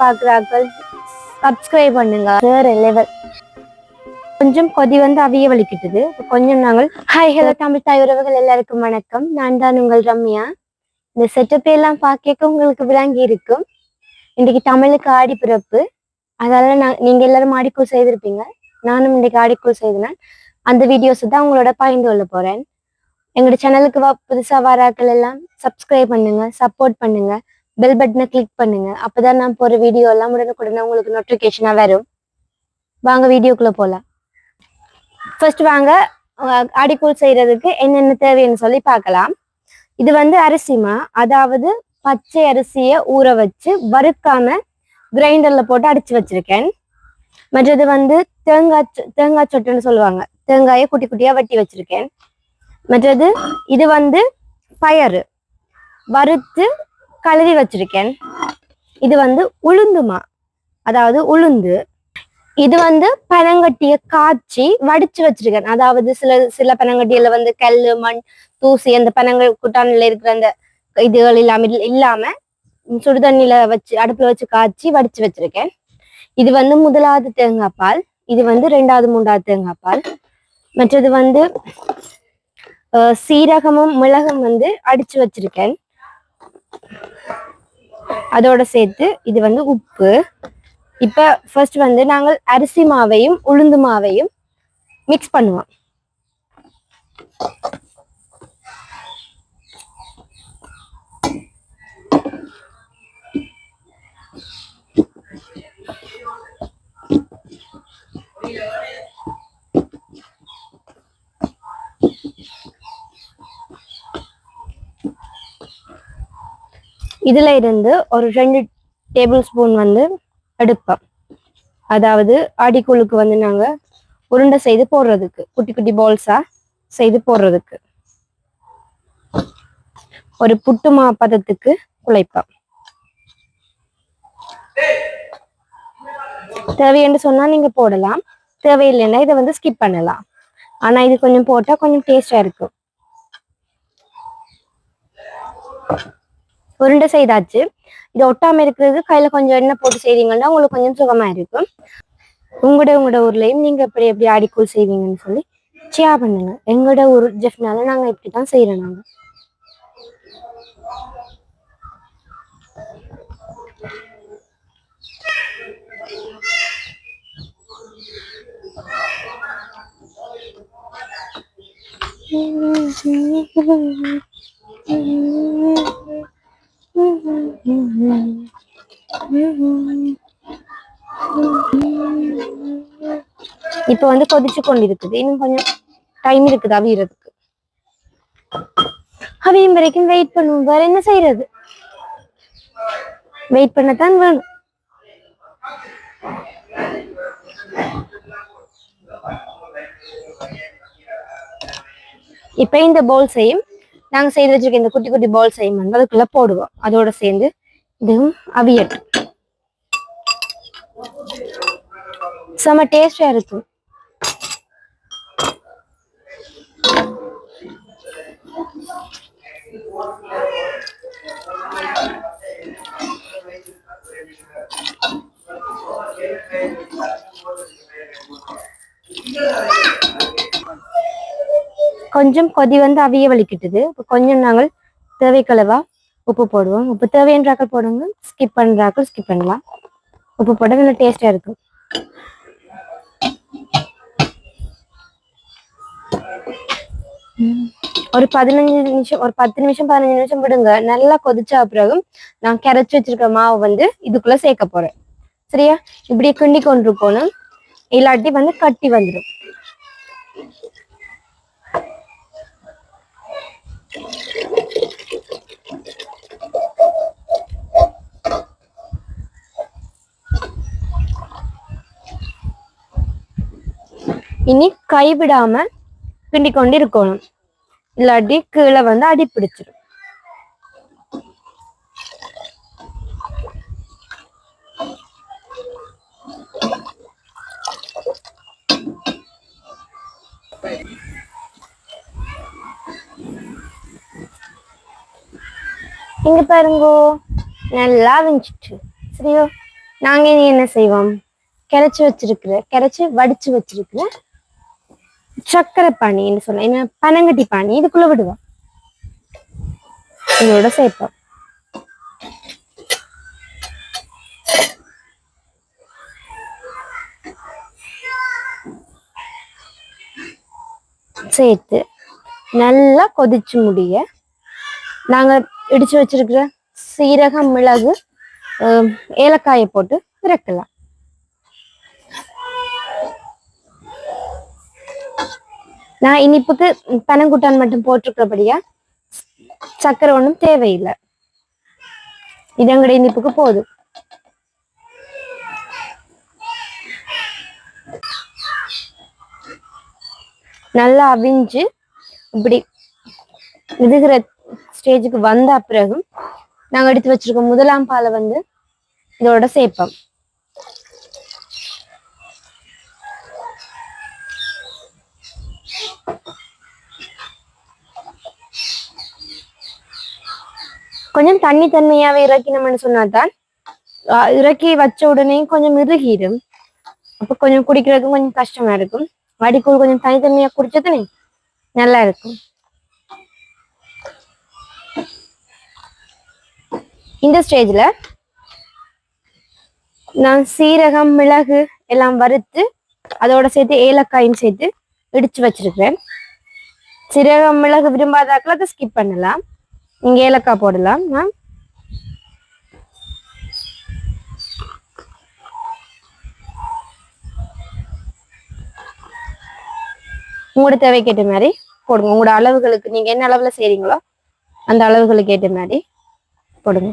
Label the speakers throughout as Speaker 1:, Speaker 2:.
Speaker 1: பாக்குறார்கள் subscribe பண்ணுங்க. வேற level. கொஞ்சம் கொதி வந்து அவிய வலிக்கிட்டது. கொஞ்சம் நாங்கள் ஹாய் ஹலோ தமிழ் தாய் உறவுகள் எல்லாருக்கும் வணக்கம். நான் தான் உங்கள் ரம்யா. இந்த செட்டப் எல்லாம் பார்க்க உங்களுக்கு விளங்கி இருக்கும். இன்றைக்கு தமிழுக்கு ஆடி பிறப்பு. அதால நீங்க எல்லாரும் ஆடிக்குள் செய்திருப்பீங்க. நானும் இன்றைக்கு ஆடிக்குள் செய்தேன். அந்த வீடியோஸ் தான் உங்களோட பகிர்ந்து கொள்ள போறேன். எங்களோட சேனலுக்கு புதுசா வராக்கள் எல்லாம் சப்ஸ்கிரைப் பண்ணுங்க, சப்போர்ட் பண்ணுங்க, பெல் பட்டனை கிளிக் பண்ணுங்க. அப்பதான் நான் போற வீடியோ எல்லாம் உடனுக்குடனே உங்களுக்கு நோட்டிபிகேஷனா வரும். வாங்க வீடியோக்குள்ள போலாம். ஃபர்ஸ்ட் வாங்க ஆடிக்கூழ் செய்யறதுக்கு என்னென்ன தேவைன்னு சொல்லி பார்க்கலாம். இது வந்து அரிசிமா, அதாவது பச்சை அரிசியை ஊற வச்சு வறுக்காம கிரைண்டர்ல போட்டு அடிச்சு வச்சிருக்கேன். மற்றது வந்து தேங்காய் சொட்டுன்னு சொல்லுவாங்க, தேங்காயை குட்டி குட்டியா வெட்டி வச்சிருக்கேன். மற்றது இது வந்து பயறு வறுத்து கழுவி வச்சிருக்கேன். இது வந்து உளுந்துமா, அதாவது உளுந்து. இது வந்து பனங்கட்டிய காய்ச்சி வடிச்சு வச்சிருக்கேன். அதாவது சில பனங்கட்டியில வந்து கல்லு மண் தூசி அந்த பனங்கள் குட்டானில இருக்கிற அந்த இதுகள் இல்லாம சுடுதண்ணில வச்சு அடுப்புல வச்சு காய்ச்சி வடிச்சு வச்சிருக்கேன். இது வந்து முதலாவது தேங்காய் பால், இது வந்து 2வது 3வது தேங்காய் பால். மற்றது வந்து சீரகமும் மிளகும் வந்து அடிச்சு வச்சிருக்கேன். அதோட சேர்த்து இது வந்து உப்பு. இப்ப ஃபர்ஸ்ட் வந்து நாங்கள் அரிசி மாவையும் உளுந்து மாவையும் மிக்ஸ் பண்ணுவோம். இதுல இருந்து ஒரு 2 டேபிள் ஸ்பூன் வந்து எடுப்போம். அதாவது ஆடிக்கூழுக்கு வந்து நாங்க உருண்டை செய்து போடுறதுக்கு, குட்டி குட்டி பால்ஸா செய்து போடுறதுக்கு ஒரு புட்டு மா பதத்துக்கு குழைப்போம். தேவையென்று சொன்னா நீங்க போடலாம், தேவையில்லைன்னா இதை வந்து ஸ்கிப் பண்ணலாம். ஆனா இது கொஞ்சம் போட்டா கொஞ்சம் டேஸ்டா இருக்கும். உருண்டை செய்தாச்சு. இது ஒட்டாம இருக்கிறது கையில கொஞ்சம் எண்ணெய் போட்டு செய்வீங்கன்னா உங்களுக்கு கொஞ்சம் சுகமா இருக்கும். உங்களோட ஊர்லயும் நீங்க எப்படி ஆடிக்கூழ் செய்வீங்கன்னு சொல்லி ஷேர் பண்ணுங்க. எங்களோட ஊர் ஜெஃப்னால நாங்க இப்படிதான் செய்யறோம். நாங்க இப்ப வந்து கொதிச்சு கொண்டிருக்குது. இன்னும் கொஞ்சம் டைம் இருக்குது அவியறதுக்கு. அவியும் வரைக்கும் வெயிட் பண்ணுவோம். வேற என்ன செய்யறது, வெயிட் பண்ணத்தான் வேணும். இப்ப இந்த பால்ஸையும் நாங்க செய்து வச்சிருக்க இந்த குட்டி குட்டி பால்ஸையும் வந்து அதுக்குள்ள போடுவோம். அதோட சேர்ந்து இதுவும் அவியட்டும். செம டேஸ்டா இருக்கும். கொஞ்சம் கொதி வந்து அவிய வலிக்கிட்டது. கொஞ்சம் நாங்கள் தேவைக்களவா உப்பு போடுவோம். உப்பு தேவையென்றாக்கள் போடுங்க, ஸ்கிப் பண்றாக்கள் ஸ்கிப் பண்ணலாம். உப்பு போட நல்ல டேஸ்டா இருக்கும். ஒரு 15 நிமிஷம், ஒரு 10 நிமிஷம் 15 நிமிஷம் விடுங்க. நல்லா கொதிச்சா பிறகு நான் கரைச்சி வச்சிருக்க மாவு வந்து இதுக்குள்ள சேர்க்க போறேன். சரியா? இப்படி கிண்டி கொண்டு போகணும், இல்லாட்டி வந்து கட்டி வந்துடும். இனி கைவிடாம கிண்டி கொண்டு இருக்கணும், இல்லாட்டி கீழே வந்து அடி பிடிச்சிடும். இங்க பாருங்கோ, நல்லா வெஞ்சிட்டு. சரியா? நாங்க இனி என்ன செய்வோம், கரைச்சு வடிச்சு வச்சிருக்கிற சர்க்கரை பானின்னு சொல்ல, என்ன பனங்கட்டி பானி இதுக்குள்ள விடுவோம். இதோட சேர்ப்போம். சேர்த்து நல்லா கொதிச்சு முடிய நாங்க இடிச்சு வச்சிருக்கிற சீரகம், மிளகு, ஏலக்காயை போட்டு இறக்கலாம். நான் இனிப்புக்கு பனங்குட்டான் மட்டும் போட்டிருக்கிறபடியா சர்க்கரை ஒன்றும் தேவையில்லை. இதங்கட இனிப்புக்கு போதும். நல்லா அவிஞ்சு இப்படி இதுகிற ஸ்டேஜுக்கு வந்த பிறகு நாங்க எடுத்து வச்சிருக்கோம் முதலாம் பாலை வந்து இதோட சேர்ப்போம். கொஞ்சம் தன்மையாவே இறக்கினோம்னு சொன்னாதான் இறக்கி வச்ச உடனே கொஞ்சம் இறுகிடும். அப்ப கொஞ்சம் குடிக்கிறதுக்கு கொஞ்சம் கஷ்டமா இருக்கும். வடிக்கூழ் கொஞ்சம் தனித்தன்மையா குடிச்சதுனே நல்லா இருக்கும். இந்த ஸ்டேஜ்ல நான் சீரகம், மிளகு எல்லாம் வறுத்து அதோட சேர்த்து ஏலக்காயும் சேர்த்து இடிச்சு வச்சிருக்கிறேன். சீரகம், மிளகு விரும்பாதாக்கள் அதை ஸ்கிப் பண்ணலாம். நீங்க ஏலக்காய் போடலாம். உங்களோட தேவைக்கு ஏற்ற மாதிரி போடுங்க. உங்களோட அளவுகளுக்கு நீங்க என்ன அளவுல செய்றீங்களோ அந்த அளவுகளுக்கு ஏற்ற மாதிரி போடுங்க.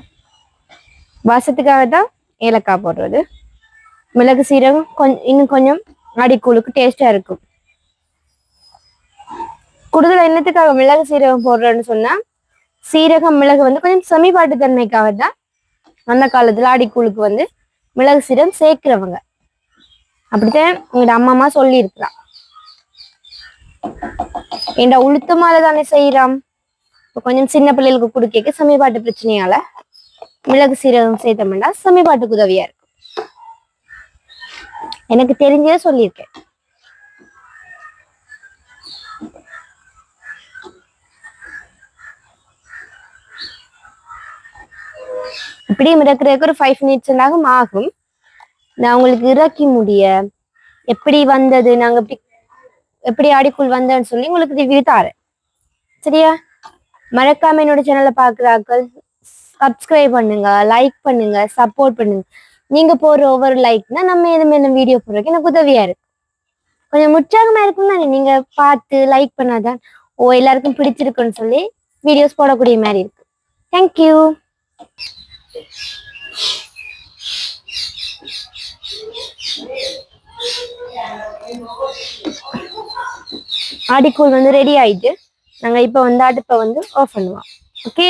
Speaker 1: வாசத்துக்காக தான் ஏலக்காய் போடுறது. மிளகு, சீரகம் இன்னும் கொஞ்சம் அடிக்கூழுக்கு டேஸ்டா இருக்கும். கூடுதல் எண்ணத்துக்காக மிளகு, சீரகம் போடுறேன்னு சொன்னா, சீரகம், மிளகு வந்து கொஞ்சம் செமிபாட்டு தன்மைக்காக தான் அந்த காலத்துல அடிக்கூழுக்கு வந்து மிளகு, சீரகம் சேர்க்கிறவங்க. அப்படித்தான் உங்களோட அம்மா சொல்லி இருக்கிறான். ஏண்டா உளுத்த மாலை தானே செய்யறான். இப்போ கொஞ்சம் சின்ன பிள்ளைகளுக்கு குடிக்க செமிபாட்டு பிரச்சனையால மிளகு, சீரகம் சேர்த்தோம்னா செமிபாட்டுக்கு உதவியா இருக்கும். எனக்கு தெரிஞ்சே சொல்லியிருக்கேன். இப்படியும் இறக்குறதுக்கு ஒரு 5 minutes ஆகும். நான் உங்களுக்கு இறக்கி முடிய எப்படி வந்தது, நாங்க எப்படி அடிக்குள் வந்தேன்னு சொல்லி உங்களுக்கு ரிவ்யூ தாரேன். சரியா? மறக்காம என்னோட சேனலை பாக்குறாக்கள் சப்ஸ்கிரைப் பண்ணுங்க, லைக் பண்ணுங்க, சப்போர்ட் பண்ணுங்க. நீங்க போடுற ஒவ்வொரு லைக்னா நம்ம எதுவும் வீடியோ போடுறதுக்கு எனக்கு உதவியா இருக்கு. கொஞ்சம் உற்சாகமா இருக்கும் தானே. நீங்க பார்த்து லைக் பண்ணாதான் எல்லாருக்கும் பிடிச்சிருக்குன்னு சொல்லி வீடியோஸ் போடக்கூடிய மாதிரி இருக்கு. தேங்க்யூ. ஆடிக்கூழ் வந்து ரெடி ஆயிட்டு நாங்க இப்ப வந்து அடுப்பை வந்து ஆஃப் பண்ணுவோம். ஓகே.